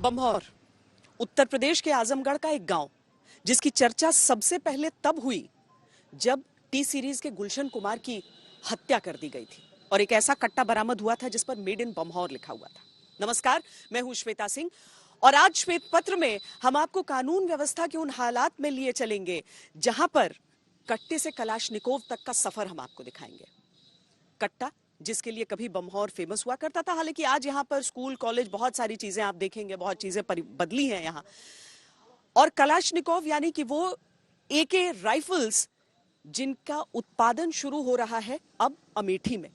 बम्हौर उत्तर प्रदेश के आजमगढ़ का एक गांव जिसकी चर्चा सबसे पहले तब हुई जब टी सीरीज के गुलशन कुमार की हत्या कर दी गई थी और एक ऐसा कट्टा बरामद हुआ था जिस पर मेड इन बम्हौर लिखा हुआ था। नमस्कार, मैं हूं श्वेता सिंह और आज श्वेत पत्र में हम आपको कानून व्यवस्था के उन हालात में लिए चलेंगे जहां पर कट्टे से कलाशनिकोव तक का सफर हम आपको दिखाएंगे। कट्टा जिसके लिए कभी बम्हौर फेमस हुआ करता था, हालांकि आज यहाँ पर स्कूल कॉलेज बहुत सारी चीजें आप देखेंगे, बहुत चीजें बदली हैं यहाँ। और कलाशनिकोव यानी कि वो एके राइफल्स जिनका उत्पादन शुरू हो रहा है अब अमेठी में।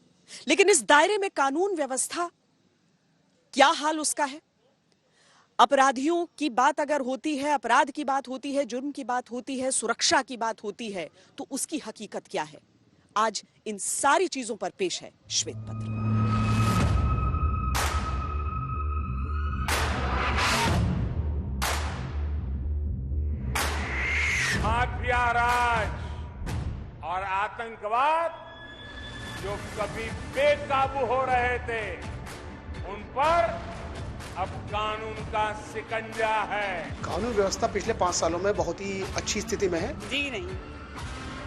लेकिन इस दायरे में कानून व्यवस्था क्या हाल उसका है? अपराधियों की बात अगर होती है, अपराध की बात होती है, जुर्म की बात होती है, सुरक्षा की बात होती है, तो उसकी हकीकत क्या है? आज इन सारी चीजों पर पेश है श्वेत पत्र। माफिया राज और आतंकवाद जो कभी बेकाबू हो रहे थे, उन पर अब कानून का शिकंजा है। कानून व्यवस्था पिछले 5 सालों में बहुत ही अच्छी स्थिति में है। जी नहीं,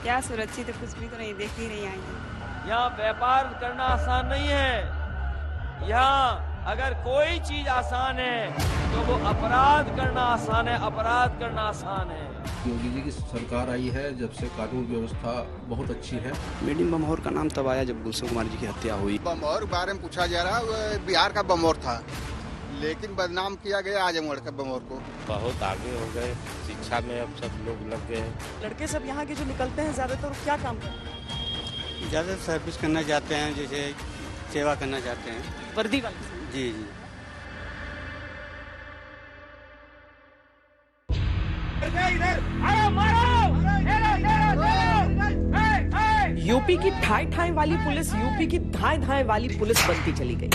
क्या सुरक्षित है, कुछ भी तो नहीं, देख ही नहीं आई है। यहाँ व्यापार करना आसान नहीं है। यहाँ अगर कोई चीज आसान है तो वो अपराध करना आसान है, अपराध करना आसान है। योगी जी की सरकार आई है जब से कानून व्यवस्था बहुत अच्छी है। मेड इन बम्हौर का नाम तब आया जब गुलशन कुमार जी की हत्या हुई। बम्हौर के बारे में पूछा जा रहा है, बिहार का बम्हौर था लेकिन बदनाम किया गया आजमगढ़ के बम्हौर को। बहुत आगे हो गए, शिक्षा में अब सब लोग लग गए हैं। लड़के सब यहाँ के जो निकलते हैं ज्यादातर क्या काम करते हैं? ज़्यादा सर्विस करना चाहते हैं, जैसे सेवा करना चाहते हैं। वर्दी वाले? जी जी। यूपी की ठाई ठाई वाली पुलिस यूपी की धाए धाए वाली पुलिस बनती चली गई।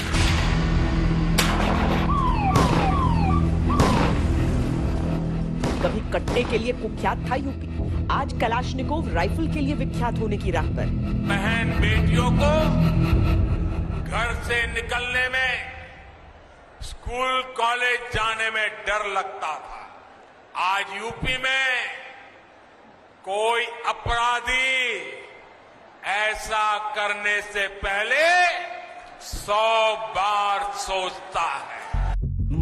कभी कट्टे के लिए कुख्यात था यूपी, आज कलाशनिकोव राइफल के लिए विख्यात होने की राह पर। बहन बेटियों को घर से निकलने में, स्कूल कॉलेज जाने में डर लगता था। आज यूपी में कोई अपराधी ऐसा करने से पहले 100 बार सोचता है।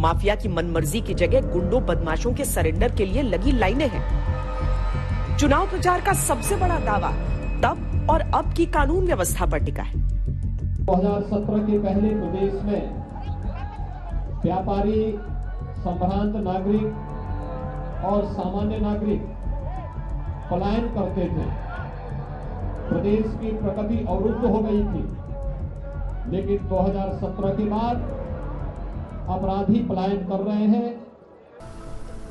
माफिया की मनमर्जी की जगह गुंडों बदमाशों के सरेंडर के लिए लगी लाइनें हैं। चुनाव प्रचार का सबसे बड़ा दावा तब और अब की कानून व्यवस्था पर टिका है। 2017 के पहले प्रदेश में व्यापारी, संभ्रांत नागरिक और सामान्य नागरिक पलायन करते थे। प्रदेश की प्रगति अवरुद्ध हो गई थी, लेकिन 2017 के बाद अपराधी पलायन कर रहे हैं।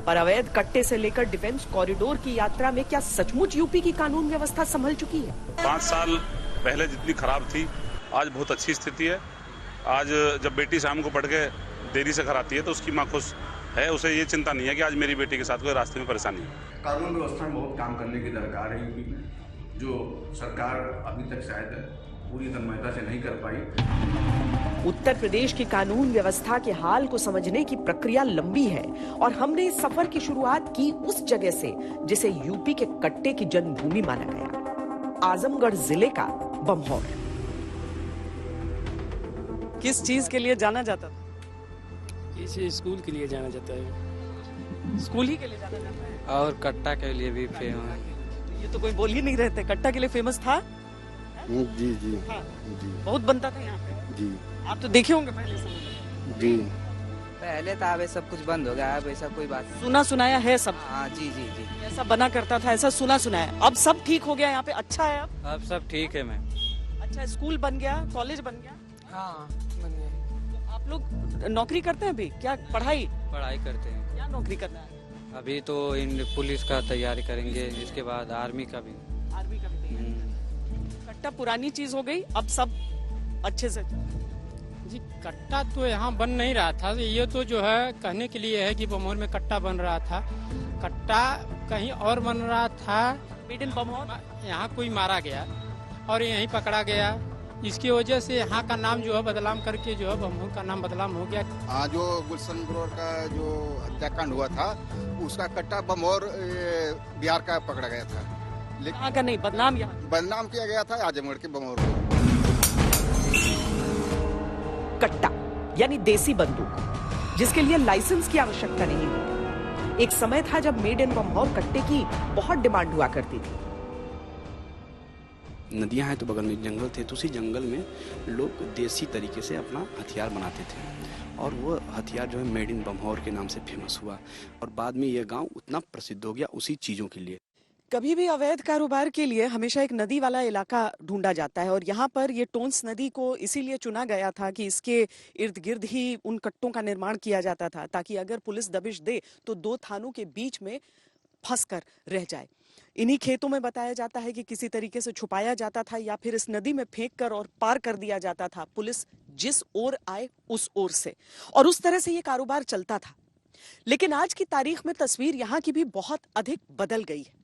पर अवैध कट्टे से लेकर डिफेंस कॉरिडोर की यात्रा में क्या सचमुच यूपी की कानून व्यवस्था संभल चुकी है? 5 साल पहले जितनी खराब थी, आज बहुत अच्छी स्थिति है। आज जब बेटी शाम को पढ़ के देरी से घर आती है तो उसकी माँ खुश है, उसे ये चिंता नहीं है कि आज मेरी बेटी के साथ कोई रास्ते में परेशानी है। कानून व्यवस्था में बहुत काम करने की दरकार है यूपी में, जो सरकार अभी तक शायद पूरी तन्मयता से नहीं कर पाई। उत्तर प्रदेश की कानून व्यवस्था के हाल को समझने की प्रक्रिया लंबी है और हमने इस सफर की शुरुआत की उस जगह से जिसे यूपी के कट्टे की जन्मभूमि माना गया, आजमगढ़ जिले का बम्हौर। किस चीज के लिए जाना जाता था? इसे स्कूल के लिए जाना जाता है। स्कूल ही के लिए जाना जाता है और कट्टा के लिए भी फेमस। ये तो कोई बोल ही नहीं रहे थे। कट्टा के लिए फेमस था? जी जी जी। बहुत बनता था यहाँ पे जी। आप तो देखे होंगे पहले से? जी। पहले था, अब सब कुछ बंद हो गया, अब ऐसा कोई बात। सुना सुनाया है सब? हाँ जी जी जी। ऐसा बना करता था, ऐसा सुना सुनाया। अब सब ठीक हो गया यहाँ पे? अच्छा है अब सब ठीक है मैम। अच्छा, स्कूल बन गया, कॉलेज बन गया? हाँ बन गया। तो आप लोग नौकरी करते हैं अभी? क्या पढ़ाई करते हैं। क्या नौकरी करना है? अभी तो इन पुलिस का तैयारी करेंगे, इसके बाद आर्मी का भी। आर्मी का भी? कट्टा पुरानी चीज हो गई, अब सब अच्छे से? जी, कट्टा तो यहाँ बन नहीं रहा था। ये तो जो है कहने के लिए है कि बम्हौर में कट्टा बन रहा था। कट्टा कहीं और बन रहा था। Made in Bamhaur? यहाँ कोई मारा गया और यहीं पकड़ा गया इसकी वजह से यहाँ का नाम जो है बदनाम करके जो है बमहोर का नाम बदनाम हो गया। हाँ, जो गुलशन ग्रोवर का जो हत्याकांड हुआ था उसका कट्टा बमहोर बिहार का पकड़ा गया था, लेकिन यहाँ का नहीं, बदनाम किया गया था आजमगढ़ के बमहोर को। कट्टा यानी देसी बंदूक, जिसके लिए लाइसेंस की आवश्यकता नहीं होती। एक समय था जब मेड इन बमहोर कट्टे की बहुत डिमांड हुआ करती थी। नदियां हैं तो बगल में जंगल थे, तो उसी जंगल में लोग देसी तरीके से अपना हथियार बनाते थे और वो हथियार जो है मेड इन बमहोर के नाम से फेमस हुआ और बाद में ये गांव उतना प्रसिद्ध हो गया उसी चीज़ों के लिए। कभी भी अवैध कारोबार के लिए हमेशा एक नदी वाला इलाका ढूंढा जाता है और यहाँ पर ये टोंस नदी को इसीलिए चुना गया था कि इसके इर्द गिर्द ही उन कट्टों का निर्माण किया जाता था, ताकि अगर पुलिस दबिश दे तो दो थानों के बीच में फंस कर रह जाए। इन्हीं खेतों में बताया जाता है कि किसी तरीके से छुपाया जाता था या फिर इस नदी में फेंक कर और पार कर दिया जाता था, पुलिस जिस ओर आए उस ओर से, और उस तरह से ये कारोबार चलता था। लेकिन आज की तारीख में तस्वीर यहाँ की भी बहुत अधिक बदल गई है।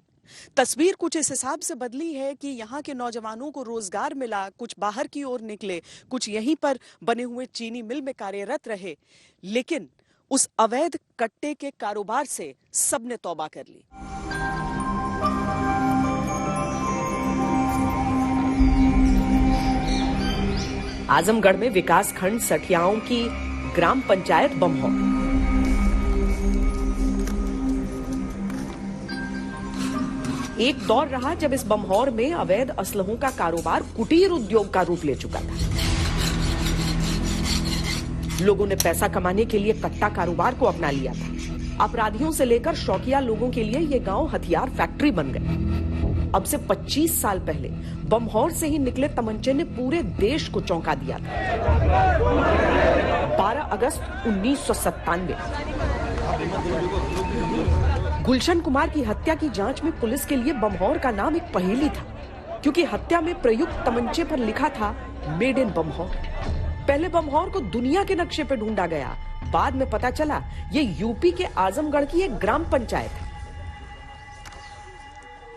तस्वीर कुछ इस हिसाब से बदली है कि यहाँ के नौजवानों को रोजगार मिला, कुछ बाहर की ओर निकले, कुछ यहीं पर बने हुए चीनी मिल में कार्यरत रहे, लेकिन उस अवैध कट्टे के कारोबार से सबने तौबा कर ली। आजमगढ़ में विकास खंड सठियाओं की ग्राम पंचायत बमहोर। एक दौर रहा जब इस बमहोर में अवैध असलहों का कारोबार कुटीर उद्योग का रूप ले चुका था। लोगों ने पैसा कमाने के लिए कट्टा कारोबार को अपना लिया था। अपराधियों से लेकर शौकिया लोगों के लिए ये गांव हथियार फैक्ट्री बन गए। अब से 25 साल पहले बमहोर से ही निकले तमंचे ने पूरे देश को चौंका दिया था। 12 अगस्त 1997 गुलशन कुमार की हत्या की जांच में पुलिस के लिए बमहोर का नाम एक पहेली था, क्योंकि हत्या में प्रयुक्त तमंचे पर लिखा था मेड इन बमहोर। पहले बमहोर को दुनिया के नक्शे पर ढूंढा गया, बाद में पता चला ये यूपी के आजमगढ़ की एक ग्राम पंचायत है।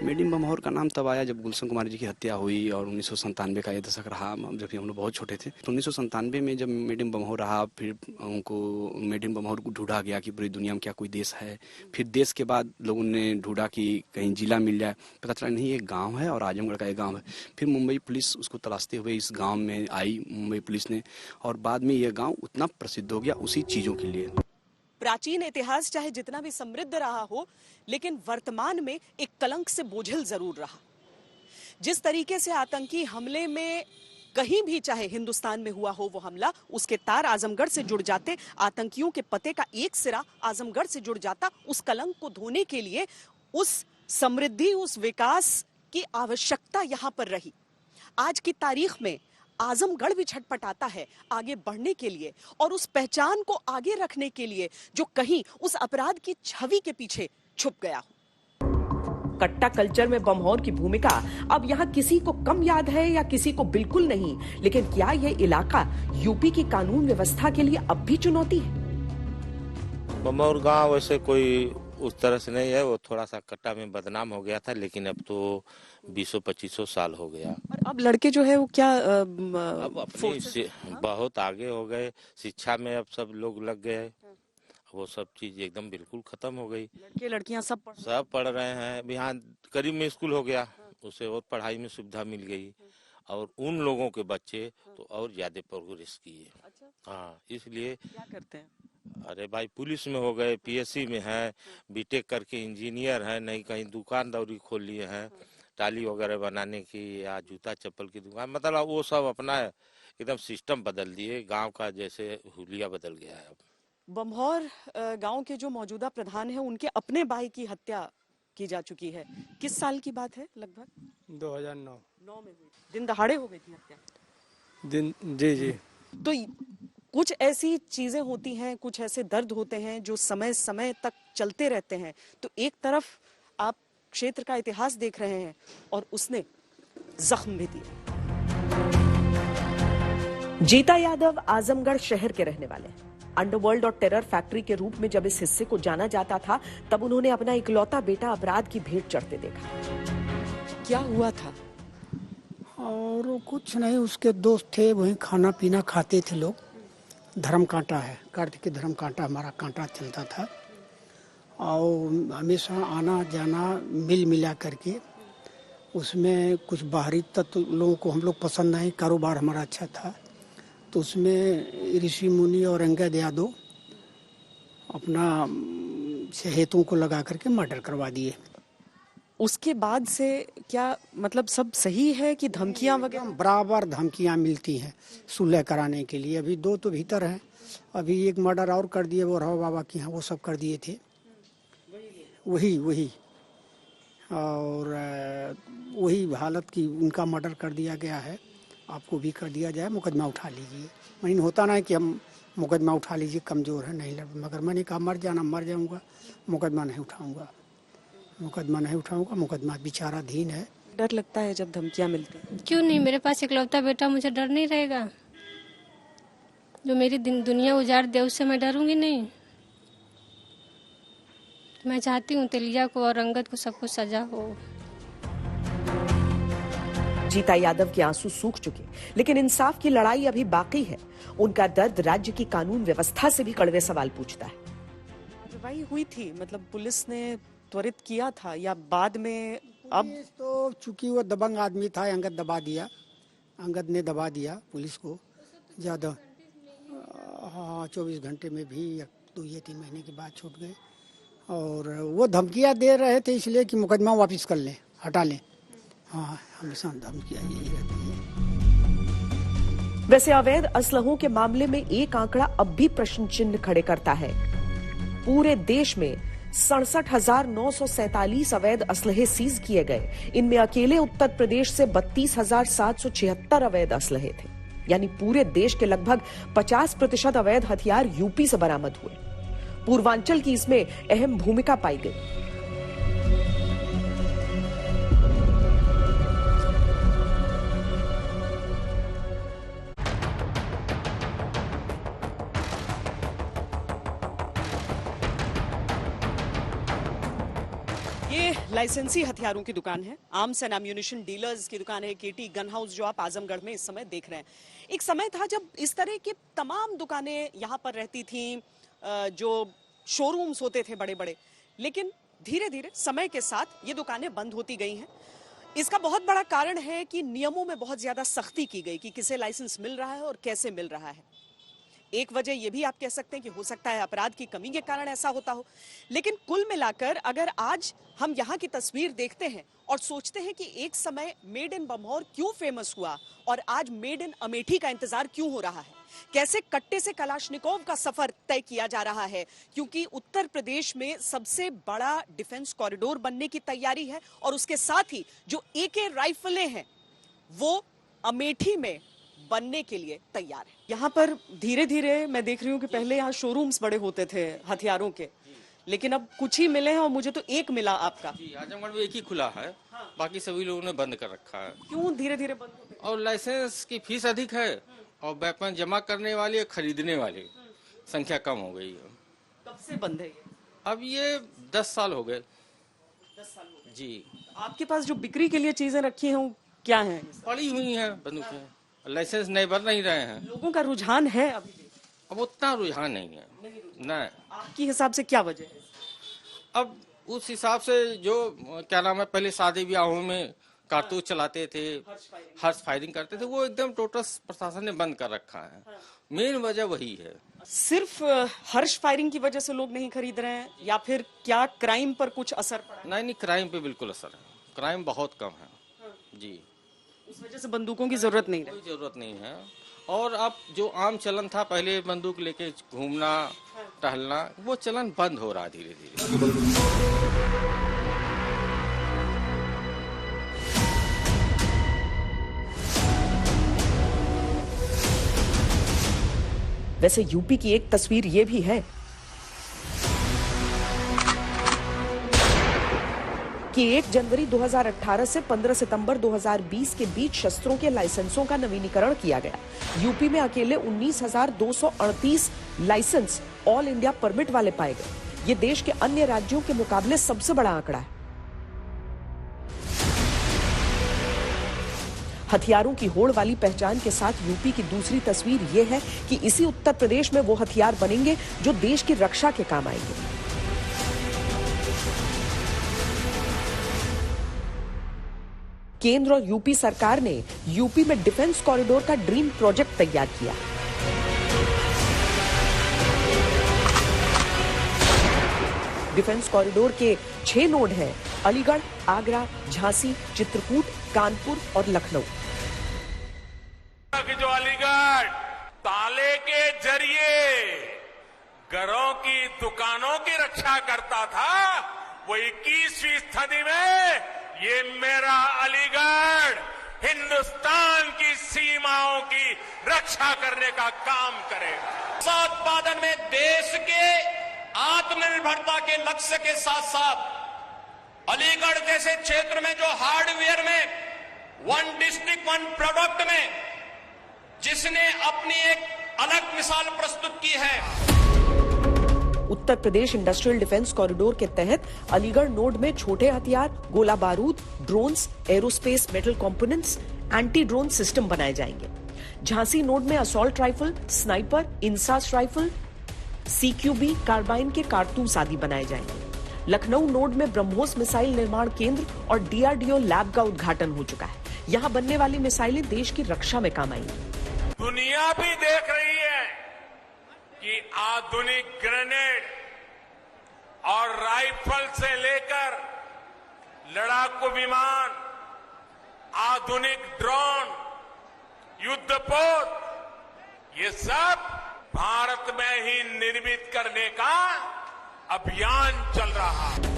मेड इन बमहोर का नाम तब आया जब गुलशन कुमार जी की हत्या हुई और 1997 का ये दशक रहा, जब हम लोग बहुत छोटे थे। तो 1997 में जब मेड इन बमहोर रहा, फिर उनको मेड इन बमहोर को ढूंढा गया कि पूरी दुनिया में क्या कोई देश है। फिर देश के बाद लोगों ने ढूंढा कि कहीं जिला मिल जाए, पता चला नहीं एक गाँव है और आजमगढ़ का एक गाँव है। फिर मुंबई पुलिस उसको तलाशते हुए इस गाँव में आई, मुंबई पुलिस ने, और बाद में ये गाँव उतना प्रसिद्ध हो गया उसी चीज़ों के लिए। प्राचीन इतिहास चाहे जितना भी समृद्ध रहा हो, लेकिन वर्तमान में एक कलंक से बोझिल जरूर रहा। जिस तरीके से आतंकी हमले में कहीं भी चाहे हिंदुस्तान में हुआ हो वो हमला, उसके तार आजमगढ़ से जुड़ जाते, आतंकियों के पते का एक सिरा आजमगढ़ से जुड़ जाता। उस कलंक को धोने के लिए उस समृद्धि, उस विकास की आवश्यकता यहां पर रही। आज की तारीख में आजमगढ़ भी छटपटाता है आगे बढ़ने के लिए और उस पहचान को आगे रखने के लिए जो कहीं उस अपराध की छवि के पीछे छुप गया हो। कट्टा कल्चर में बमहोर की भूमिका अब यहाँ किसी को कम याद है या किसी को बिल्कुल नहीं, लेकिन क्या ये इलाका यूपी की कानून व्यवस्था के लिए अब भी चुनौती है? बमहोर गांव वैसे कोई उस तरह से नहीं है, वो थोड़ा सा कट्टा में बदनाम हो गया था, लेकिन अब तो 20-25 साल हो गया। और अब लड़के जो है वो क्या अब अपनी बहुत आगे हो गए, शिक्षा में अब सब लोग लग गए, वो सब चीज एकदम बिल्कुल खत्म हो गई। लड़के लड़कियां सब पढ़ रहे हैं। यहाँ करीब में स्कूल हो गया, उसे और पढ़ाई में सुविधा मिल गई और उन लोगों के बच्चे तो और ज्यादा प्रोग्रेस किए। हाँ, इसलिए क्या करते हैं? अरे भाई पुलिस में हो गए, पीएससी में है, बीटेक करके इंजीनियर है, नहीं कहीं दुकान दौरी खोल लिए हैं, टाली वगैरह बनाने की या जूता चप्पल की दुकान, मतलब वो सब अपना एकदम सिस्टम बदल दिए। गांव का जैसे हुलिया बदल गया है। बमहोर गांव के जो मौजूदा प्रधान हैं, उनके अपने भाई की हत्या की जा चुकी है। किस साल की बात है? लगभग 2009 में हुई। दिन दहाड़े हो गई थी हत्या। जी। तो कुछ ऐसी चीजें होती हैं, कुछ ऐसे दर्द होते हैं जो समय समय तक चलते रहते हैं। तो एक तरफ आप क्षेत्र का इतिहास देख रहे हैं और उसने जख्म भी दिए। जीता यादव आजमगढ़ शहर के रहने वाले हैं। अंडरवर्ल्ड और टेरर फैक्ट्री के रूप में जब इस हिस्से को जाना जाता था, तब उन्होंने अपना इकलौता बेटा अपराध की भेंट चढ़ते देखा। क्या हुआ था? और कुछ नहीं, उसके दोस्त थे, वहीं खाना पीना खाते थे लोग। धर्म कांटा है, कार्तिक के धर्म कांटा हमारा कांटा चलता था और हमेशा आना जाना मिल मिला करके। उसमें कुछ बाहरी तत्व लोगों को हम लोग पसंद नहीं, कारोबार हमारा अच्छा था, तो उसमें ऋषि मुनि और अंगद यादव अपना हेतुओं को लगा करके मर्डर करवा दिए। उसके बाद से क्या मतलब सब सही है कि धमकियां वगैरह? बराबर धमकियां मिलती हैं सुलह कराने के लिए। अभी 2 तो भीतर हैं, अभी एक मर्डर और कर दिए वो राव बाबा के यहाँ, वो सब कर दिए थे वही और वही हालत की उनका मर्डर कर दिया गया है। आपको भी कर दिया जाए, मुकदमा उठा लीजिए। मैंने होता ना कि हम मुकदमा उठा लीजिए, कमज़ोर है नहीं लड़, मगर मैंने कहा मर जाना मर जाऊंगा, मुकदमा नहीं उठाऊंगा, मुकदमा विचाराधीन है। डर लगता है जब धमकियां मिलती हैं? क्यों नहीं, मेरे पास इकलौता बेटा, मुझे डर नहीं रहेगा? जो मेरी दुनिया उजाड़ दे उससे मैं डरूंगी नहीं। मैं चाहती हूँ तेलिया को और अंगद को सबको सजा हो। जीता यादव के आंसू सूख चुके, लेकिन इंसाफ की लड़ाई अभी बाकी है। उनका दर्द राज्य की कानून व्यवस्था से भी कड़वे सवाल पूछता है। कार्रवाई हुई थी, मतलब पुलिस ने त्वरित किया था या बाद में? अब तो चूंकि वो दबंग आदमी था, अंगद ने दबा दिया पुलिस को ज़्यादा। हाँ, 24 घंटे में भी 2 या 3 महीने के बाद छूट गए और वो धमकियां दे रहे थे इसलिए कि मुकदमा वापस कर लें, हटा लें। हाँ, हमेशा धमकियां यही रहती है। वैसे अवैध असलहों के मामले में एक आंकड़ा अब भी प्रश्न चिन्ह खड़े करता है। पूरे देश में 67,947 अवैध असलहे सीज किए गए। इनमें अकेले उत्तर प्रदेश से 32,776 अवैध असलहे थे, यानी पूरे देश के लगभग 50% अवैध हथियार यूपी से बरामद हुए। पूर्वांचल की इसमें अहम भूमिका पाई गई। ये लाइसेंसी हथियारों की दुकान है, आर्म्स एंड एम्यूनिशन डीलर्स की दुकान है, केटी गन हाउस, जो आप आजमगढ़ में इस समय देख रहे हैं। एक समय था जब इस तरह की तमाम दुकानें यहाँ पर रहती थीं, जो शोरूम्स होते थे बड़े बड़े, लेकिन धीरे धीरे समय के साथ ये दुकानें बंद होती गई हैं। इसका बहुत बड़ा कारण है कि नियमों में बहुत ज्यादा सख्ती की गई कि किसे लाइसेंस मिल रहा है और कैसे मिल रहा है। एक वजह यह भी आप कह सकते हैं कि हो सकता है अपराध की कमी के कारण ऐसा होता हो, लेकिन कुल मिलाकर अगर आज हम यहाँ की तस्वीर देखते हैं और सोचते हैं कि एक समय मेड इन बमौर क्यों फेमस हुआ और आज मेड इन अमेठी का इंतजार क्यों हो रहा है, कैसे कट्टे से कलाशनिकोव का सफर तय किया जा रहा है, क्योंकि उत्तर प्रदेश में सबसे बड़ा डिफेंस कॉरिडोर बनने की तैयारी है और उसके साथ ही जो AK राइफलें हैं वो अमेठी में बनने के लिए तैयार है। यहाँ पर धीरे धीरे मैं देख रही हूँ कि पहले यहाँ शोरूम्स बड़े होते थे हथियारों के, लेकिन अब कुछ ही मिले हैं और मुझे तो एक मिला आपका। जी, आजमगढ़ में एक ही खुला है। हाँ। बाकी सभी लोगों ने बंद कर रखा है। क्यों धीरे धीरे बंद होते? और लाइसेंस की फीस अधिक है और वेपन जमा करने वाले और खरीदने वाले संख्या कम हो गई है। कब से बंद है ये? अब ये 10 साल हो गए। 10 साल हो गए। जी। आपके पास जो बिक्री के लिए चीजें रखी हैं वो क्या हैं? पड़ी हुई हैं बंदूकें, लाइसेंस नहीं बन नहीं रहे हैं। लोगों का रुझान है अभी भी? अब उतना रुझान नहीं है। नहीं। आपकी हिसाब से क्या वजह है? अब उस हिसाब से जो क्या नाम है, पहले शादी ब्याहों में कारतूस चलाते थे, हर्ष फायरिंग करते थे, वो एकदम टोटल प्रशासन ने बंद कर रखा है। मेन वजह वही है। सिर्फ हर्ष फायरिंग की वजह से लोग नहीं खरीद रहे हैं या फिर क्या क्राइम पर कुछ असर पड़ा? नहीं, क्राइम पे बिल्कुल असर है। क्राइम बहुत कम है। जी, उस वजह से बंदूकों की जरूरत नहीं है। कोई जरूरत नहीं है। और अब जो आम चलन था पहले बंदूक लेके घूमना टहलना, वो चलन बंद हो रहा धीरे धीरे। वैसे यूपी की एक तस्वीर ये भी है कि 1 जनवरी 2018 से 15 सितंबर 2020 के बीच शस्त्रों के लाइसेंसों का नवीनीकरण किया गया। यूपी में अकेले 19,238 लाइसेंस ऑल इंडिया परमिट वाले पाए गए। ये देश के अन्य राज्यों के मुकाबले सबसे बड़ा आंकड़ा है। हथियारों की होड़ वाली पहचान के साथ यूपी की दूसरी तस्वीर ये है कि इसी उत्तर प्रदेश में वो हथियार बनेंगे जो देश की रक्षा के काम आएंगे। केंद्र और यूपी सरकार ने यूपी में डिफेंस कॉरिडोर का ड्रीम प्रोजेक्ट तैयार किया। डिफेंस कॉरिडोर के 6 नोड हैं: अलीगढ़, आगरा, झांसी, चित्रकूट, कानपुर और लखनऊ। जो अलीगढ़ ताले के जरिए घरों की, दुकानों की रक्षा करता था, वो 21वीं सदी में ये मेरा अलीगढ़ हिंदुस्तान की सीमाओं की रक्षा करने का काम करेगा। उत्पादन में देश के आत्मनिर्भरता के लक्ष्य के साथ साथ अलीगढ़ जैसे क्षेत्र में जो हार्डवेयर में 1 डिस्ट्रिक्ट 1 प्रोडक्ट में जिसने अपनी एक अलग मिसाल प्रस्तुत की है। Uttar Pradesh industrial defence corridor के तहत अलीगढ़ नोड में छोटे हथियार, गोला बारूद, drones, aerospace metal components, anti drone system बनाए जाएंगे। झांसी नोड में assault rifle, sniper, INSAS rifle, CQB carbine के कारतूस आदि बनाए जाएंगे। लखनऊ नोड में ब्रह्मोस मिसाइल निर्माण केंद्र और DRDO लैब का उद्घाटन हो चुका है। यहां बनने वाली मिसाइलें देश की रक्षा में काम आएंगी। दुनिया भी देख रही है कि आधुनिक ग्रेनेड और राइफल से लेकर लड़ाकू विमान, आधुनिक ड्रोन, युद्धपोत, ये सब भारत में ही निर्मित करने का अभियान चल रहा है।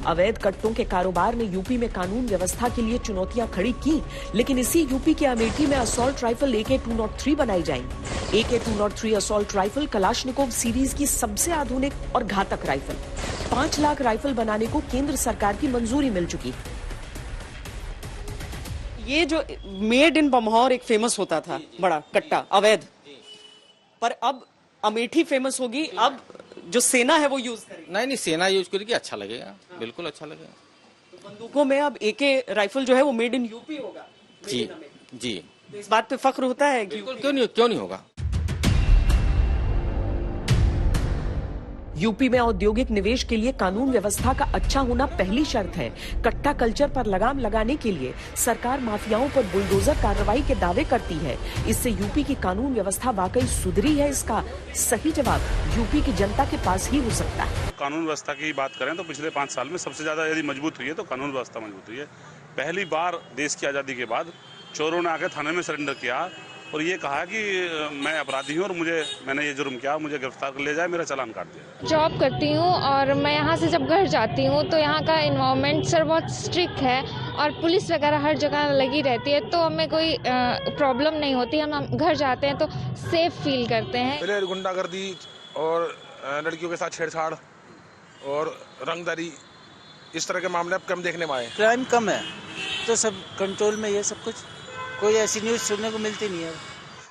अवैध कट्टों के कारोबार ने यूपी में कानून व्यवस्था के लिए चुनौतियां खड़ी की, लेकिन इसी यूपी के अमेठी में असॉल्ट राइफल AK-203 बनाई जाएंगी। AK-203 assault rifle Kalashnikov series की सबसे आधुनिक और घातक राइफल। 5 लाख राइफल बनाने को केंद्र सरकार की मंजूरी मिल चुकी है। ये जो मेड इन बमहौर एक फेमस होता था, बड़ा कट्टा अवैध, पर अब अमेठी फेमस होगी। अब जो सेना है वो यूज करेगी। नहीं, सेना यूज करेगी, अच्छा लगेगा, बिल्कुल अच्छा लगेगा। तो बंदूकों में अब AK राइफल जो है वो मेड इन यूपी होगा। जी जी, तो इस बात पे फख्र होता है कि क्यों नहीं होगा। यूपी में औद्योगिक निवेश के लिए कानून व्यवस्था का अच्छा होना पहली शर्त है। कट्टा कल्चर पर लगाम लगाने के लिए सरकार माफियाओं पर बुलडोजर कार्रवाई के दावे करती है। इससे यूपी की कानून व्यवस्था वाकई सुधरी है? इसका सही जवाब यूपी की जनता के पास ही हो सकता है। कानून व्यवस्था की बात करें तो पिछले 5 साल में सबसे ज्यादा यदि मजबूत हुई है तो कानून व्यवस्था मजबूत हुई है। पहली बार देश की आजादी के बाद चोरों ने आके थाने में सरेंडर किया और ये कहा कि मैं अपराधी हूँ और मैंने ये जुर्म किया, मुझे गिरफ्तार कर ले जाए, मेरा चालान काट दिया। जॉब करती हूँ और मैं यहाँ से जब घर जाती हूँ तो यहाँ का एनवायरनमेंट सर बहुत स्ट्रिक्ट है और पुलिस वगैरह हर जगह लगी रहती है, तो हमें कोई प्रॉब्लम नहीं होती। हम घर जाते हैं तो सेफ फील करते हैं। पहले गुंडागर्दी और लड़कियों के साथ छेड़छाड़ और रंगदारी, इस तरह के मामले अब कम देखने में आए। क्राइम कम है तो सब कंट्रोल में है, सब कुछ, कोई ऐसी न्यूज़ सुनने को मिलती नहीं है।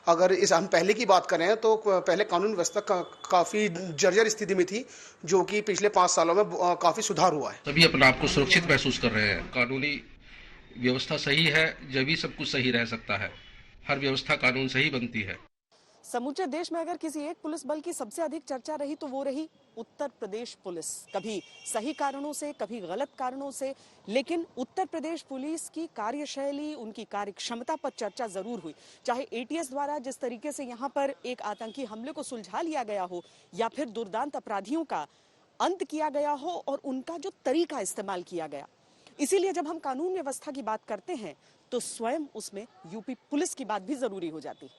अगर हम पहले की बात करें तो पहले कानून व्यवस्था काफ़ी जर्जर स्थिति में थी, जो कि पिछले 5 सालों में काफ़ी सुधार हुआ है। सभी अपने आप को सुरक्षित महसूस कर रहे हैं। कानूनी व्यवस्था सही है, जब भी सब कुछ सही रह सकता है। हर व्यवस्था कानून से ही बनती है। समूचे देश में अगर किसी एक पुलिस बल की सबसे अधिक चर्चा रही तो वो रही उत्तर प्रदेश पुलिस। कभी सही कारणों से, कभी गलत कारणों से, लेकिन उत्तर प्रदेश पुलिस की कार्यशैली, उनकी कार्यक्षमता पर चर्चा जरूर हुई। चाहे ATS द्वारा जिस तरीके से यहाँ पर एक आतंकी हमले को सुलझा लिया गया हो, या फिर दुर्दांत अपराधियों का अंत किया गया हो और उनका जो तरीका इस्तेमाल किया गया। इसीलिए जब हम कानून व्यवस्था की बात करते हैं तो स्वयं उसमें यूपी पुलिस की बात भी जरूरी हो जाती है।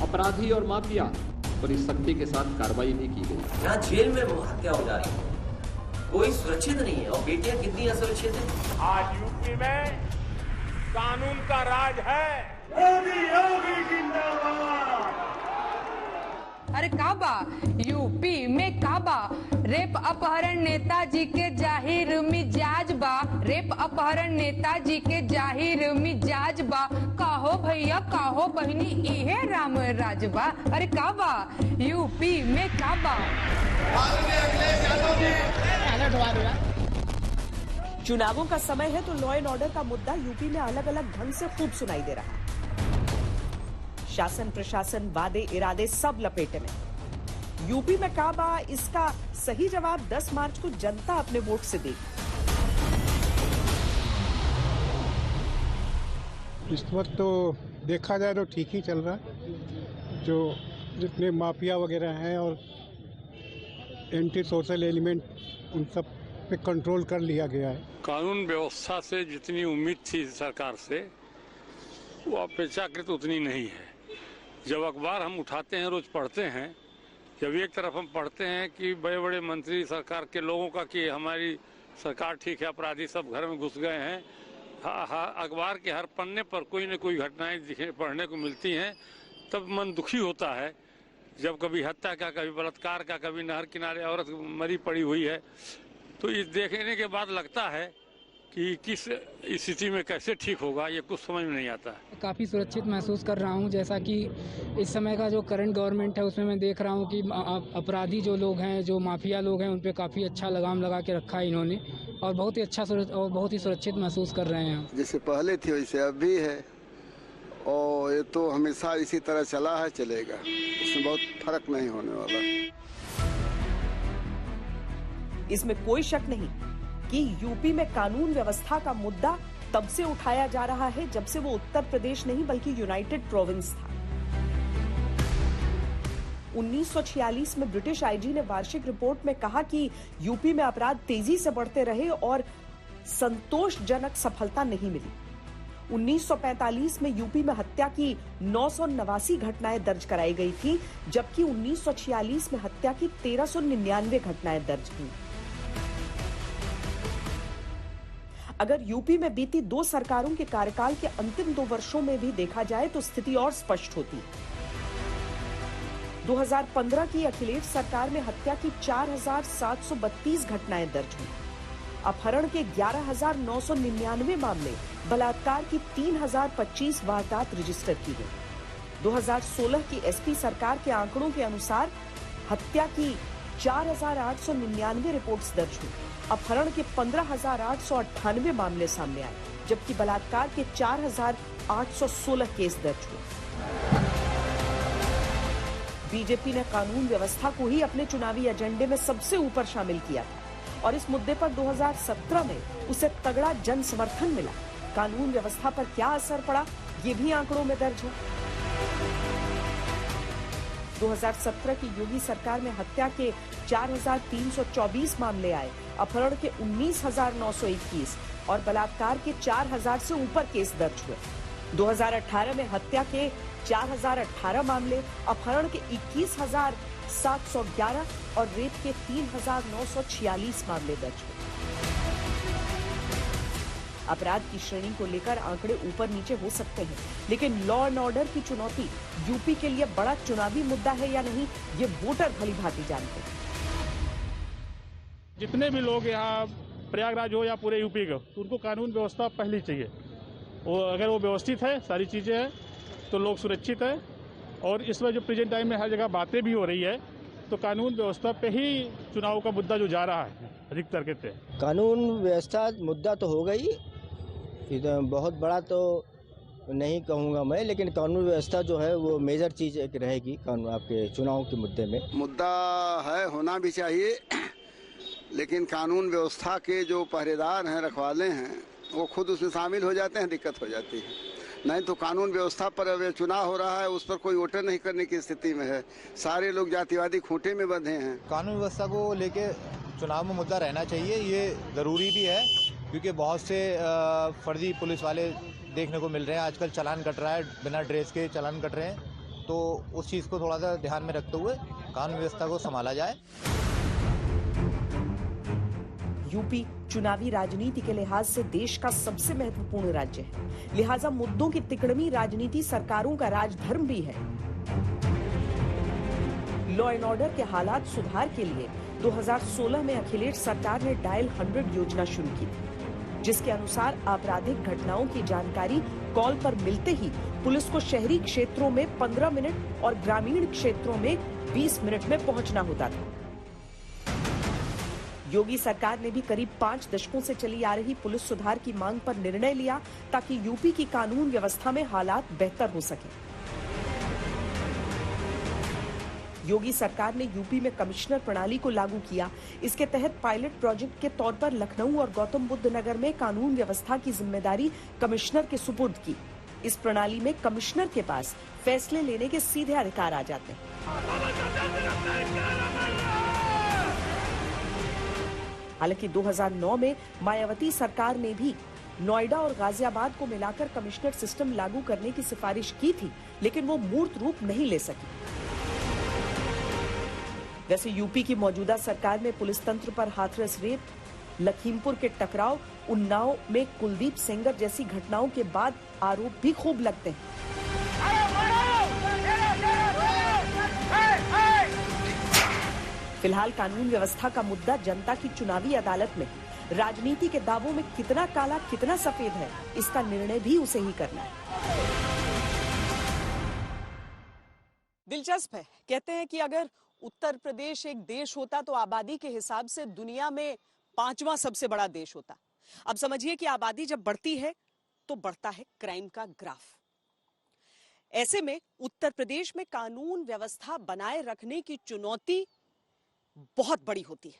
अपराधी और माफिया पर इस शक्ति के साथ कार्रवाई भी की गई। यहाँ जेल में हत्या हो जा रही है, कोई सुरक्षित नहीं है और बेटियां कितनी असुरक्षित है। आज यूपी में कानून का राज है। योगी योगी जिंदाबाद। अरे काबा यूपी में काबा रेप अपहरण नेताजी के जाहिर मिजाज बा, रेप अपहरण नेताजी के जाहिर मिजाज बा, काहो भैया काहो बहनी इहे राम राजबा, अरे काबा यूपी में काबा। चुनावों का समय है तो लॉ एंड ऑर्डर का मुद्दा यूपी में अलग अलग ढंग से खूब सुनाई दे रहा है। शासन प्रशासन वादे इरादे सब लपेटे में। यूपी में काबा, इसका सही जवाब 10 मार्च को जनता अपने वोट से देगी। इस वक्त तो देखा जाए तो ठीक ही चल रहा है। जो जितने माफिया वगैरह हैं और एंटी सोशल एलिमेंट, उन सब पे कंट्रोल कर लिया गया है। कानून व्यवस्था से जितनी उम्मीद थी सरकार से, वो अपेक्षाकृत उतनी नहीं है। जब अखबार हम उठाते हैं, रोज पढ़ते हैं, जब एक तरफ हम पढ़ते हैं कि बड़े बड़े मंत्री सरकार के लोगों का कि हमारी सरकार ठीक है, अपराधी सब घर में घुस गए हैं, अखबार के हर पन्ने पर कोई न कोई घटनाएं पढ़ने को मिलती हैं, तब मन दुखी होता है। जब कभी हत्या का, कभी बलात्कार का, कभी नहर किनारे औरत मरी पड़ी हुई है, तो ये देखने के बाद लगता है कि किस स्थिति में कैसे ठीक होगा, ये कुछ समझ में नहीं आता है। काफ़ी सुरक्षित महसूस कर रहा हूँ, जैसा कि इस समय का जो करंट गवर्नमेंट है उसमें मैं देख रहा हूँ कि अपराधी जो लोग हैं, जो माफिया लोग हैं, उन पे काफ़ी अच्छा लगाम लगा के रखा है इन्होंने, और बहुत ही अच्छा और बहुत ही सुरक्षित महसूस कर रहे हैं। जैसे पहले थी वैसे अब भी है, और ये तो हमेशा इसी तरह चला है, चलेगा, उसमें बहुत फर्क नहीं होने वाला। इसमें कोई शक नहीं कि यूपी में कानून व्यवस्था का मुद्दा तब से उठाया जा रहा है जब से वो उत्तर प्रदेश नहीं बल्कि यूनाइटेड प्रोविंस था। 1946 में ब्रिटिश आईजी ने वार्षिक रिपोर्ट में कहा कि यूपी में अपराध तेजी से बढ़ते रहे और संतोषजनक सफलता नहीं मिली। 1945 में यूपी में हत्या की 989 घटनाएं दर्ज कराई गई थी, जबकि 1946 में हत्या की 1399 घटनाएं दर्ज हुई। अगर यूपी में बीती 2 सरकारों के कार्यकाल के अंतिम 2 वर्षों में भी देखा जाए तो स्थिति और स्पष्ट होती है। 2015 की अखिलेश सरकार में हत्या की 4732 घटनाएं दर्ज हुई, अपहरण के 11999 मामले, बलात्कार की 3025 वारदात रजिस्टर की गई। 2016 की एसपी सरकार के आंकड़ों के अनुसार हत्या की 4899 रिपोर्ट्स दर्ज हुई, अपहरण के 15,898 मामले सामने आए, जबकि बलात्कार के 4,816 केस दर्ज हुए। बीजेपी ने कानून व्यवस्था को ही अपने चुनावी एजेंडे में सबसे ऊपर शामिल किया था और इस मुद्दे पर 2017 में उसे तगड़ा जन समर्थन मिला। कानून व्यवस्था पर क्या असर पड़ा, ये भी आंकड़ों में दर्ज है। 2017 की योगी सरकार में हत्या के 4,324 मामले आए, अपहरण के 19,921 और बलात्कार के 4,000 से ऊपर केस दर्ज हुए। 2018 में हत्या के 4,018 मामले, अपहरण के 21,711 और रेप के 3,946 मामले दर्ज हुए। अपराध की श्रेणी को लेकर आंकड़े ऊपर नीचे हो सकते हैं, लेकिन लॉ एंड ऑर्डर की चुनौती यूपी के लिए बड़ा चुनावी मुद्दा है या नहीं, ये वोटर भली भांति जानते हैं। जितने भी लोग यहाँ प्रयागराज हो या पूरे यूपी का, उनको कानून व्यवस्था पहले चाहिए। वो अगर वो व्यवस्थित है, सारी चीज़ें हैं, तो लोग सुरक्षित है। और इस वक्त जो प्रेजेंट टाइम में हर जगह बातें भी हो रही है, तो कानून व्यवस्था पे ही चुनाव का मुद्दा जो जा रहा है अधिकतर कहते हैं। कानून व्यवस्था मुद्दा तो हो गई, इधर बहुत बड़ा तो नहीं कहूँगा मैं, लेकिन कानून व्यवस्था जो है वो मेजर चीज़ एक रहेगी कानून आपके चुनाव के मुद्दे में। मुद्दा है, होना भी चाहिए, लेकिन कानून व्यवस्था के जो पहरेदार हैं, रखवाले हैं, वो खुद उसमें शामिल हो जाते हैं, दिक्कत हो जाती है। नहीं तो कानून व्यवस्था पर अब चुनाव हो रहा है, उस पर कोई वोटर नहीं करने की स्थिति में है, सारे लोग जातिवादी खूंटे में बंधे हैं। कानून व्यवस्था को लेके चुनाव में मुद्दा रहना चाहिए, ये ज़रूरी भी है, क्योंकि बहुत से फर्जी पुलिस वाले देखने को मिल रहे हैं। आजकल चालान कट रहा है, बिना ड्रेस के चालान कट रहे हैं, तो उस चीज़ को थोड़ा सा ध्यान में रखते हुए कानून व्यवस्था को संभाला जाए। यूपी चुनावी राजनीति के लिहाज से देश का सबसे महत्वपूर्ण राज्य है, लिहाजा मुद्दों की तिकड़मी राजनीति सरकारों का राजधर्म भी है। लॉ एंड ऑर्डर के हालात सुधार के लिए 2016 में अखिलेश सरकार ने डायल 100 योजना शुरू की थी, जिसके अनुसार आपराधिक घटनाओं की जानकारी कॉल पर मिलते ही पुलिस को शहरी क्षेत्रों में 15 मिनट और ग्रामीण क्षेत्रों में 20 मिनट में पहुंचना होता था। योगी सरकार ने भी करीब 5 दशकों से चली आ रही पुलिस सुधार की मांग पर निर्णय लिया ताकि यूपी की कानून व्यवस्था में हालात बेहतर हो सके। योगी सरकार ने यूपी में कमिश्नर प्रणाली को लागू किया। इसके तहत पायलट प्रोजेक्ट के तौर पर लखनऊ और गौतम बुद्ध नगर में कानून व्यवस्था की जिम्मेदारी कमिश्नर के सुपुर्द की। इस प्रणाली में कमिश्नर के पास फैसले लेने के सीधे अधिकार आ जाते हैं। हालांकि 2009 में मायावती सरकार ने भी नोएडा और गाजियाबाद को मिलाकर कमिश्नर सिस्टम लागू करने की सिफारिश की थी, लेकिन वो मूर्त रूप नहीं ले सकी। वैसे यूपी की मौजूदा सरकार में पुलिस तंत्र पर हाथरस रेप, लखीमपुर के टकराव, उन्नाव में कुलदीप सेंगर जैसी घटनाओं के बाद आरोप भी खूब लगते हैं। फिलहाल कानून व्यवस्था का मुद्दा जनता की चुनावी अदालत में है। राजनीति के दावों में कितना काला कितना सफेद है, इसका निर्णय भी उसे ही करना है। दिलचस्प है, कहते हैं कि अगर उत्तर प्रदेश एक देश होता तो आबादी के हिसाब से दुनिया में 5वां सबसे बड़ा देश होता। अब समझिए कि आबादी जब बढ़ती है तो बढ़ता है क्राइम का ग्राफ। ऐसे में उत्तर प्रदेश में कानून व्यवस्था बनाए रखने की चुनौती बहुत बड़ी होती है।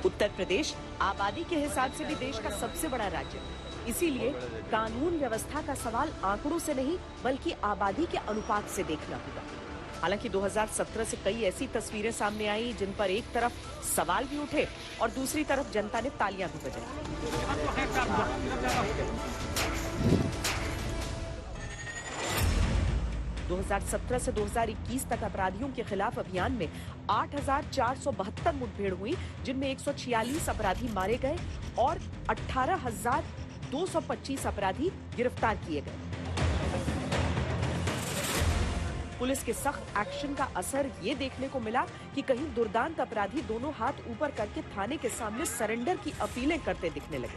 उत्तर प्रदेश आबादी के हिसाब से भी देश का सबसे बड़ा राज्य है। इसीलिए कानून व्यवस्था का सवाल आंकड़ों से नहीं बल्कि आबादी के अनुपात से देखना होगा। हालांकि 2017 से कई ऐसी तस्वीरें सामने आई जिन पर एक तरफ सवाल भी उठे और दूसरी तरफ जनता ने तालियां भी बजाई। 2017 से 2021 तक अपराधियों के खिलाफ अभियान में 8,472 मुठभेड़ हुई, जिनमें 146 अपराधी मारे गए और 18,225 अपराधी गिरफ्तार किए गए। पुलिस के सख्त एक्शन का असर ये देखने को मिला कि कहीं दुर्दांत अपराधी दोनों हाथ ऊपर करके थाने के सामने सरेंडर की अपीलें करते दिखने लगे।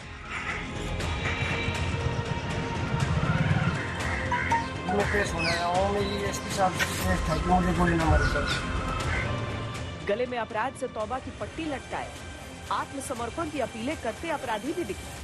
गले में अपराध से तौबा की पट्टी लटकाए आत्मसमर्पण की अपीलें करते अपराधी भी दिखे।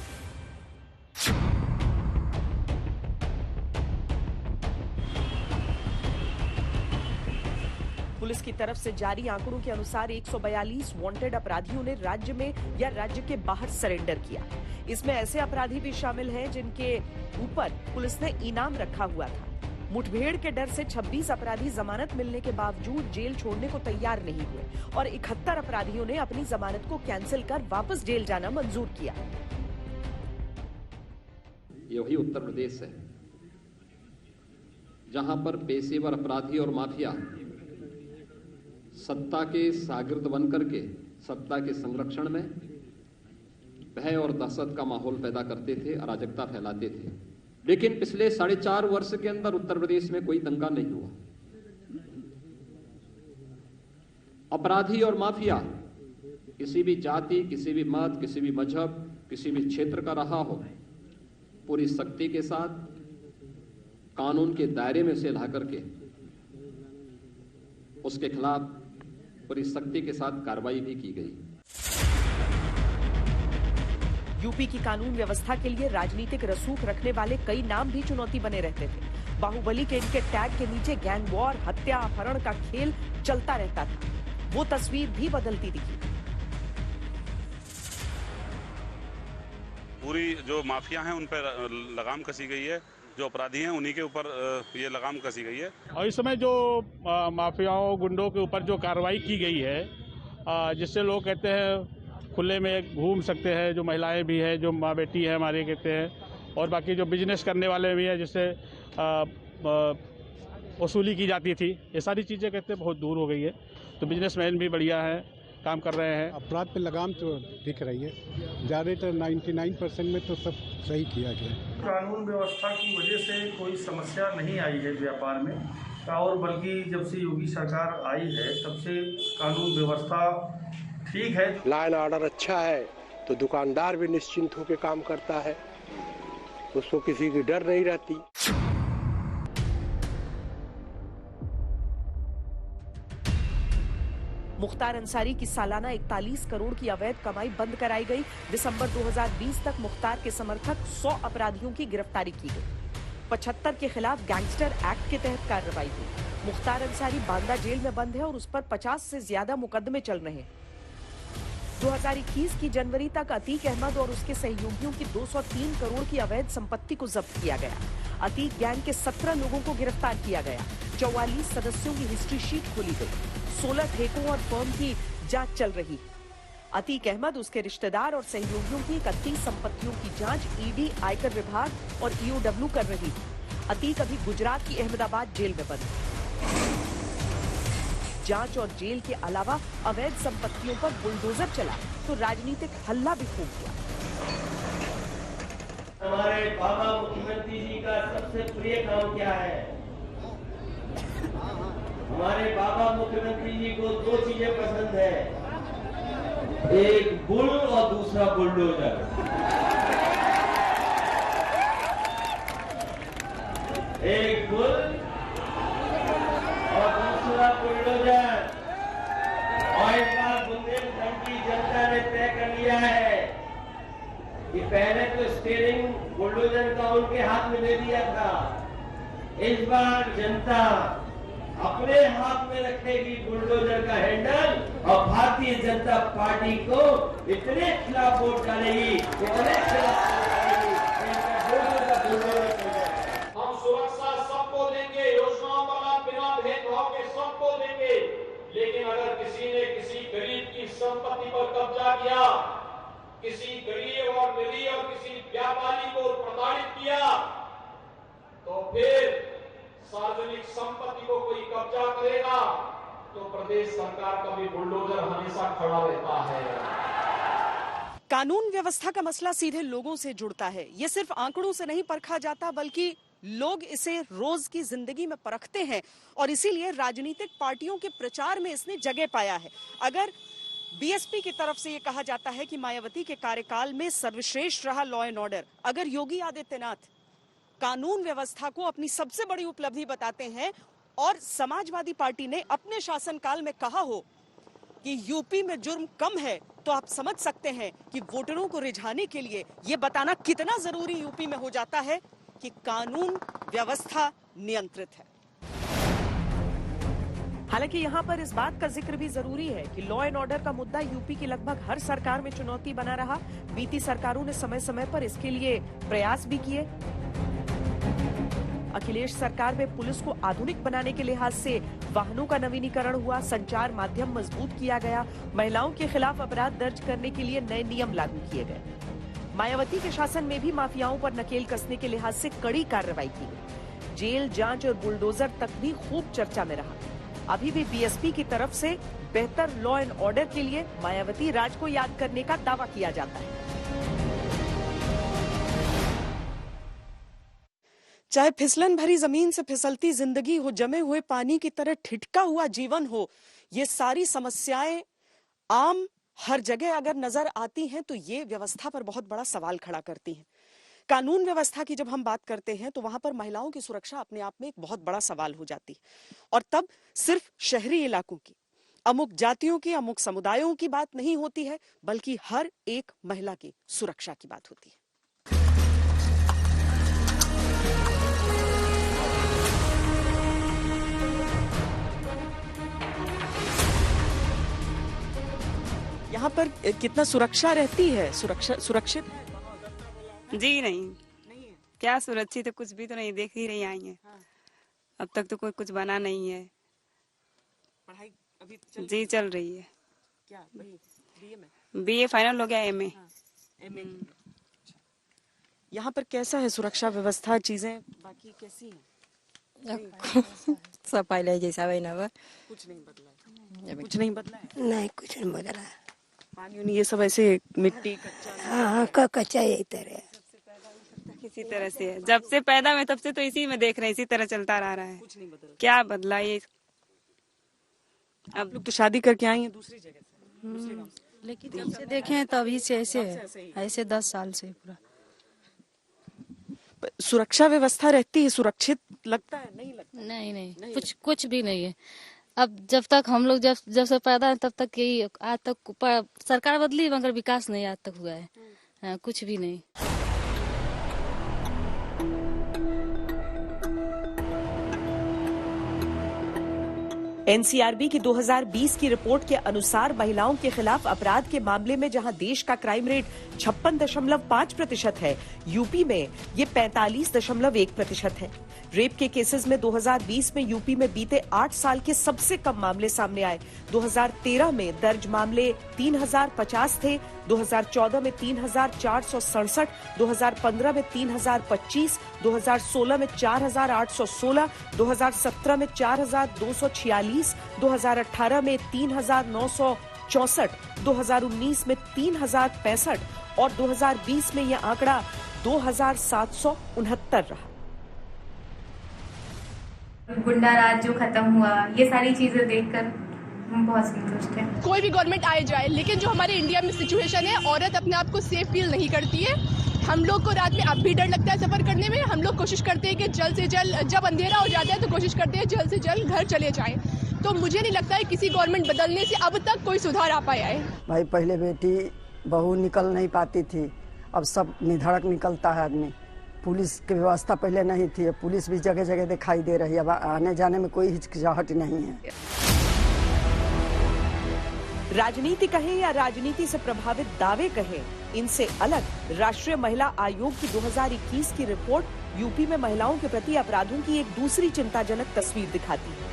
पुलिस की तरफ से जारी आंकड़ों के अनुसार 142 वांटेड अपराधियों ने राज्य में या राज्य के बाहर सरेंडर किया। इसमें ऐसे अपराधी भी शामिल हैं जिनके ऊपर पुलिस ने इनाम रखा हुआ था। मुठभेड़ के डर से 26 अपराधी जमानत मिलने के बावजूद जेल छोड़ने को तैयार नहीं हुए और 71 अपराधियों ने अपनी जमानत को कैंसिल कर वापस जेल जाना मंजूर किया। ये वही उत्तर प्रदेश है जहां पर पेशेवर अपराधी और माफिया सत्ता के शागिर्द बनकर के सत्ता के संरक्षण में भय और दहशत का माहौल पैदा करते थे, अराजकता फैलाते थे। लेकिन पिछले 4.5 वर्ष के अंदर उत्तर प्रदेश में कोई दंगा नहीं हुआ। अपराधी और माफिया किसी भी जाति, किसी भी मत, किसी भी मजहब, किसी भी क्षेत्र का रहा हो, पूरी सख्ती के साथ कानून के दायरे में से ला करके उसके खिलाफ पूरी सख्ती के साथ कार्रवाई भी की गई। यूपी की कानून व्यवस्था के लिए राजनीतिक रसूख रखने वाले कई नाम भी चुनौती बने रहते थे। बाहुबली के इनके टैग के नीचे गैंग वॉर, हत्या, अपहरण का खेल चलता रहता था। वो तस्वीर भी बदलती दिखी। पूरी जो माफिया हैं उन पर लगाम कसी गई है, जो अपराधी हैं उन्हीं के ऊपर ये लगाम कसी गई है। और इस समय जो माफियाओं गुंडों के ऊपर जो कार्रवाई की गई है, जिससे लोग कहते हैं खुले में घूम सकते हैं, जो महिलाएं भी हैं, जो माँ बेटी है हमारे कहते हैं, और बाकी जो बिजनेस करने वाले भी हैं, जिससे वसूली की जाती थी, ये सारी चीज़ें कहते हैं बहुत दूर हो गई है। तो बिजनेसमैन भी बढ़िया है, काम कर रहे हैं। अपराध पे लगाम तो दिख रही है, ज़्यादातर 99% में तो सब सही किया गया। कानून व्यवस्था की वजह से कोई समस्या नहीं आई है व्यापार में, और बल्कि जब से योगी सरकार आई है तब से कानून व्यवस्था ठीक है। लॉ एंड ऑर्डर अच्छा है तो दुकानदार भी निश्चिंत होकर काम करता है, उसको किसी की डर नहीं रहती। मुख्तार अंसारी की सालाना 41 करोड़ की अवैध कमाई बंद कराई गई। दिसंबर 2020 तक मुख्तार के समर्थक 100 अपराधियों की गिरफ्तारी की गई। 75 के खिलाफ गैंगस्टर एक्ट के तहत कार्रवाई हुई। मुख्तार अंसारी बांदा जेल में बंद है और उस पर 50 से ज्यादा मुकदमे चल रहे हैं। 2021 की जनवरी तक अतीक अहमद और उसके सहयोगियों की 203 करोड़ की अवैध संपत्ति को जब्त किया गया। अतीक गैंग के 17 लोगों को गिरफ्तार किया गया। 44 सदस्यों की हिस्ट्री शीट खोली गई। 16 ठेकों और फर्म की जांच चल रही है। अतीक अहमद, उसके रिश्तेदार और सहयोगियों की 31 संपत्तियों की जांच ईडी, आयकर विभाग और ईओडब्ल्यू कर रही है। अतीक अभी गुजरात की अहमदाबाद जेल में बंद है। जांच और जेल के अलावा अवैध संपत्तियों पर बुलडोजर चला तो राजनीतिक हल्ला भी फूंक गया। हमारे बाबा मुख्यमंत्री जी का सबसे प्रिय काम क्या है? हमारे बाबा मुख्यमंत्री जी को 2 चीजें पसंद है, एक बुल और दूसरा बुलडोजर। एक बुल और दूसरा बुलडोजर। और इस बार बुंदेलखंड की जनता ने तय कर लिया है कि पहले तो स्टीयरिंग बुलडोजर का उनके हाथ में दे दिया था, इस बार जनता अपने हाथ में रखेगी बुलडोजर का हैंडल और भारतीय जनता पार्टी को इतने खिलाफ वोट डालेगी, इतने खिलाफ हम सुरक्षा सबको देंगे, योजनाओं का लाभ बिना भेदभाव के सबको देंगे, लेकिन अगर किसी ने किसी गरीब की संपत्ति पर कब्जा किया, किसी गरीब और निरीह और किसी व्यापारी को प्रताड़ित किया, तो फिर सार्वजनिक संपत्ति को कोई कब्जा करेगा तो प्रदेश सरकार का भी बुलडोजर हमेशा खड़ा रहता है। कानून व्यवस्था का मसला सीधे लोगों से जुड़ता है। ये सिर्फ आंकड़ों से नहीं परखा जाता, बल्कि लोग इसे रोज की जिंदगी में परखते हैं और इसीलिए राजनीतिक पार्टियों के प्रचार में इसने जगह पाया है। अगर बीएसपी की तरफ से ये कहा जाता है कि मायावती के कार्यकाल में सर्वश्रेष्ठ रहा लॉ एंड ऑर्डर, अगर योगी आदित्यनाथ कानून व्यवस्था को अपनी सबसे बड़ी उपलब्धि बताते हैं और समाजवादी पार्टी ने अपने शासनकाल में कहा हो कि यूपी में जुर्म कम है, तो आप समझ सकते हैं कि वोटरों को रिझाने के लिए ये बताना कितना जरूरी यूपी में हो जाता है कि कानून व्यवस्था नियंत्रित है। हालांकि यहाँ पर इस बात का जिक्र भी जरूरी है कि लॉ एंड ऑर्डर का मुद्दा यूपी की लगभग हर सरकार में चुनौती बना रहा। बीती सरकारों ने समय समय पर इसके लिए प्रयास भी किए। अखिलेश सरकार में पुलिस को आधुनिक बनाने के लिहाज से वाहनों का नवीनीकरण हुआ, संचार माध्यम मजबूत किया गया, महिलाओं के खिलाफ अपराध दर्ज करने के लिए नए नियम लागू किए गए। मायावती के शासन में भी माफियाओं पर नकेल कसने के लिहाज से कड़ी कार्रवाई की गई। जेल, जांच और बुलडोजर तक भी खूब चर्चा में रहा। अभी भी बीएसपी की तरफ से बेहतर लॉ एंड ऑर्डर के लिए मायावती राज को याद करने का दावा किया जाता है। चाहे फिसलन भरी जमीन से फिसलती जिंदगी हो, जमे हुए पानी की तरह ठिठका हुआ जीवन हो, ये सारी समस्याएं आम हर जगह अगर नजर आती हैं तो ये व्यवस्था पर बहुत बड़ा सवाल खड़ा करती हैं। कानून व्यवस्था की जब हम बात करते हैं तो वहां पर महिलाओं की सुरक्षा अपने आप में एक बहुत बड़ा सवाल हो जाती है। और तब सिर्फ शहरी इलाकों की, अमुक जातियों की, अमुक समुदायों की बात नहीं होती है, बल्कि हर एक महिला की सुरक्षा की बात होती है। यहाँ पर कितना सुरक्षा रहती है? सुरक्षित है? जी नहीं, क्या सुरक्षित है, कुछ भी तो नहीं, देख ही रही आई है। अब तक तो कोई कुछ बना नहीं है। पढ़ाई अभी जी चल रही है। क्या? बीए में? बीए फाइनल हो गया, एमए। एमए। यहाँ पर कैसा है सुरक्षा व्यवस्था, चीजें बाकी कैसी हैं? सब पहले जैसा वही ना कुछ नहीं बदला है। कुछ नहीं बदला है? नहीं, कुछ नहीं बदला। पानी उनी ये सब ऐसे मिट्टी कच्चा? हाँ, कच्चा यही तरह किसी तरह से है। जब से पैदा हुए तब से तो इसी में देख रहे हैं, इसी तरह चलता रहा है। कुछ नहीं बदला। क्या बदला ये? आप लोग तो शादी करके आई हैं दूसरी जगह से, लेकिन जब से देखे तभी से ऐसे 10 साल से पूरा सुरक्षा व्यवस्था रहती है, सुरक्षित लगता है? नहीं लगता? नहीं, कुछ भी नहीं है। अब जब तक हम लोग जब से पैदा है तब तक यही, आज तक सरकार बदली मगर विकास नहीं आज तक हुआ है। कुछ भी नहीं। एनसीआरबी की 2020 की रिपोर्ट के अनुसार महिलाओं के खिलाफ अपराध के मामले में जहां देश का क्राइम रेट 56.5% है, यूपी में ये 45.1% है। रेप के केसेस में 2020 में यूपी में बीते 8 साल के सबसे कम मामले सामने आए। 2013 में दर्ज मामले 3050 थे, 2014 में 3467, 2015 में 3025, 2016 में 4816, 2017 में 4246, 2018 में 3964, 2019 में 3065 और 2020 में यह आंकड़ा 2769 रहा। गुंडा राज जो खत्म हुआ, ये सारी चीजें देखकर हम बहुत संतुष्ट हैं। कोई भी गवर्नमेंट आए जाए, लेकिन जो हमारे इंडिया में सिचुएशन है, औरत अपने आप को सेफ फील नहीं करती है। हम लोग को रात में अब भी डर लगता है सफर करने में। हम लोग कोशिश करते हैं कि जल्द से जल्द, जब अंधेरा हो जाता है तो कोशिश करते हैं जल्द से जल्द घर चले जाएं। तो मुझे नहीं लगता है किसी गवर्नमेंट बदलने से अब तक कोई सुधार आ पाया है। भाई पहले बेटी बहू निकल नहीं पाती थी, अब सब निधड़क निकलता है आदमी। पुलिस की व्यवस्था पहले नहीं थी, पुलिस भी जगह जगह दिखाई दे रही है। अब आने जाने में कोई हिचकिचाहट नहीं है। राजनीति कहें या राजनीति से प्रभावित दावे कहें, इनसे अलग राष्ट्रीय महिला आयोग की 2021 की रिपोर्ट यूपी में महिलाओं के प्रति अपराधों की एक दूसरी चिंताजनक तस्वीर दिखाती है।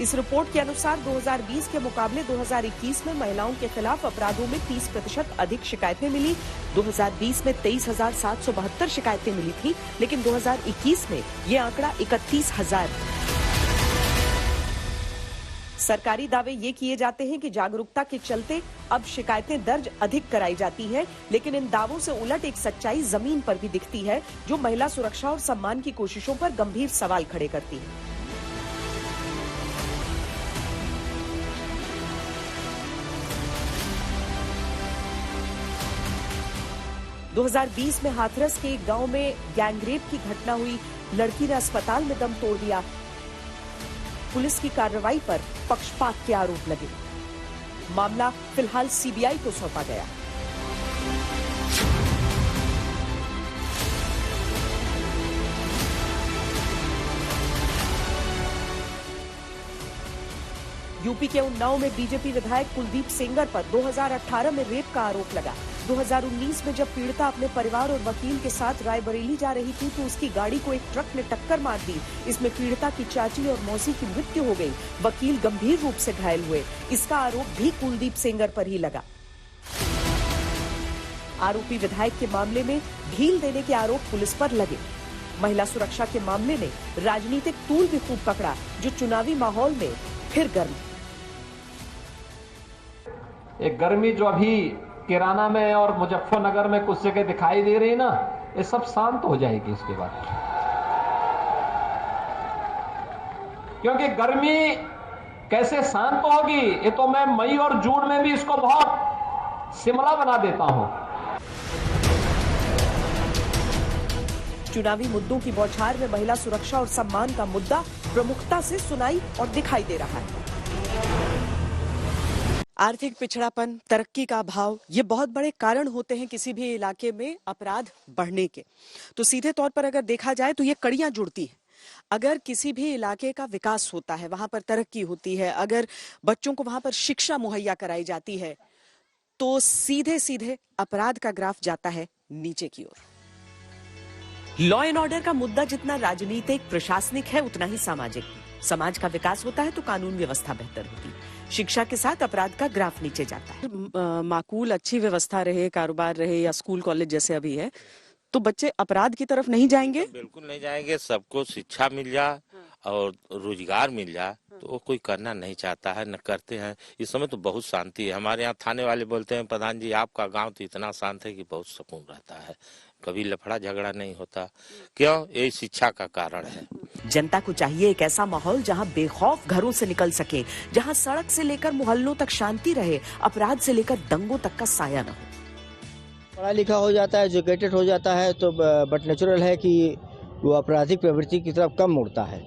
इस रिपोर्ट के अनुसार 2020 के मुकाबले 2021 में महिलाओं के खिलाफ अपराधों में 30% अधिक शिकायतें मिली। 2020 में 23,772 शिकायतें मिली थी, लेकिन 2021 में ये आंकड़ा 31,000। सरकारी दावे ये किए जाते हैं कि जागरूकता के चलते अब शिकायतें दर्ज अधिक कराई जाती हैं, लेकिन इन दावों से उलट एक सच्चाई जमीन पर भी दिखती है, जो महिला सुरक्षा और सम्मान की कोशिशों पर गंभीर सवाल खड़े करती है। 2020 में हाथरस के एक गांव में गैंगरेप की घटना हुई। लड़की ने अस्पताल में दम तोड़ दिया। पुलिस की कार्रवाई पर पक्षपात के आरोप लगे। मामला फिलहाल सीबीआई को सौंपा गया। यूपी के उन्नाव में बीजेपी विधायक कुलदीप सेंगर पर 2018 में रेप का आरोप लगा। 2019 में जब पीड़िता अपने परिवार और वकील के साथ रायबरेली जा रही थी तो उसकी गाड़ी को एक ट्रक ने टक्कर मार दी। इसमें पीड़िता की चाची और मौसी की मृत्यु हो गई। वकील गंभीर रूप से घायल हुए। इसका आरोप भी कुलदीप सेंगर पर ही लगा। आरोपी विधायक के मामले में ढील देने के आरोप पुलिस पर लगे। महिला सुरक्षा के मामले ने राजनीतिक तूल भी खूब पकड़ा, जो चुनावी माहौल में फिर गर्म। एक गर्मी जो अभी किराना में और मुजफ्फरनगर में कुछ जगह दिखाई दे रही ना, ये सब शांत हो जाएगी इसके बाद। क्योंकि गर्मी कैसे शांत होगी, ये तो मैं मई और जून में भी इसको बहुत शिमला बना देता हूं। चुनावी मुद्दों की बौछार में महिला सुरक्षा और सम्मान का मुद्दा प्रमुखता से सुनाई और दिखाई दे रहा है। आर्थिक पिछड़ापन, तरक्की का अभाव, ये बहुत बड़े कारण होते हैं किसी भी इलाके में अपराध बढ़ने के। तो सीधे तौर पर अगर देखा जाए तो ये कड़ियां जुड़ती हैं। अगर किसी भी इलाके का विकास होता है, वहां पर तरक्की होती है, अगर बच्चों को वहां पर शिक्षा मुहैया कराई जाती है, तो सीधे सीधे अपराध का ग्राफ जाता है नीचे की ओर। लॉ एंड ऑर्डर का मुद्दा जितना राजनीतिक प्रशासनिक है, उतना ही सामाजिक। समाज का विकास होता है तो कानून व्यवस्था बेहतर होती है। शिक्षा के साथ अपराध का ग्राफ नीचे जाता है। माकूल अच्छी व्यवस्था रहे, कारोबार रहे या स्कूल कॉलेज जैसे अभी है, तो बच्चे अपराध की तरफ नहीं जाएंगे। बिल्कुल नहीं जाएंगे। सबको शिक्षा मिल जाए और रोजगार मिल जाए तो वो कोई करना नहीं चाहता है, न करते हैं। इस समय तो बहुत शांति है। हमारे यहाँ थाने वाले बोलते हैं, प्रधान जी आपका गांव तो इतना शांत है कि बहुत सुकून रहता है, कभी लफड़ा झगड़ा नहीं होता। क्यों? ये शिक्षा का कारण है। जनता को चाहिए एक ऐसा माहौल जहां बेखौफ घरों से निकल सके, जहां सड़क से लेकर मोहल्लों तक शांति रहे, अपराध से लेकर दंगों तक का साया न हो। पढ़ा लिखा हो जाता है, एजुकेटेड हो जाता है तो बट नेचुरल है कि वो आपराधिक प्रवृत्ति की तरफ कम मुड़ता है।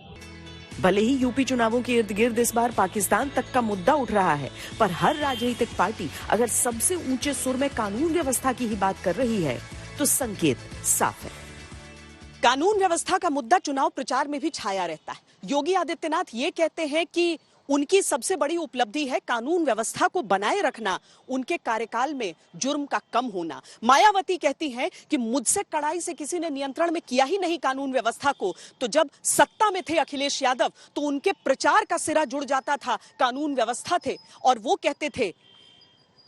भले ही यूपी चुनावों के इर्द गिर्द इस बार पाकिस्तान तक का मुद्दा उठ रहा है, पर हर राजनीतिक पार्टी अगर सबसे ऊंचे सुर में कानून व्यवस्था की ही बात कर रही है तो संकेत साफ है। कानून व्यवस्था का मुद्दा चुनाव प्रचार में भी छाया रहता है। योगी आदित्यनाथ ये कहते हैं कि उनकी सबसे बड़ी उपलब्धि है कानून व्यवस्था को बनाए रखना, उनके कार्यकाल में जुर्म का कम होना। मायावती कहती हैं कि मुझसे कड़ाई से किसी ने नियंत्रण में किया ही नहीं कानून व्यवस्था को, तो जब सत्ता में थे अखिलेश यादव तो उनके प्रचार का सिरा जुड़ जाता था कानून व्यवस्था थे, और वो कहते थे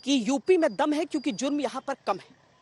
कि यूपी में दम है क्योंकि जुर्म यहां पर कम है।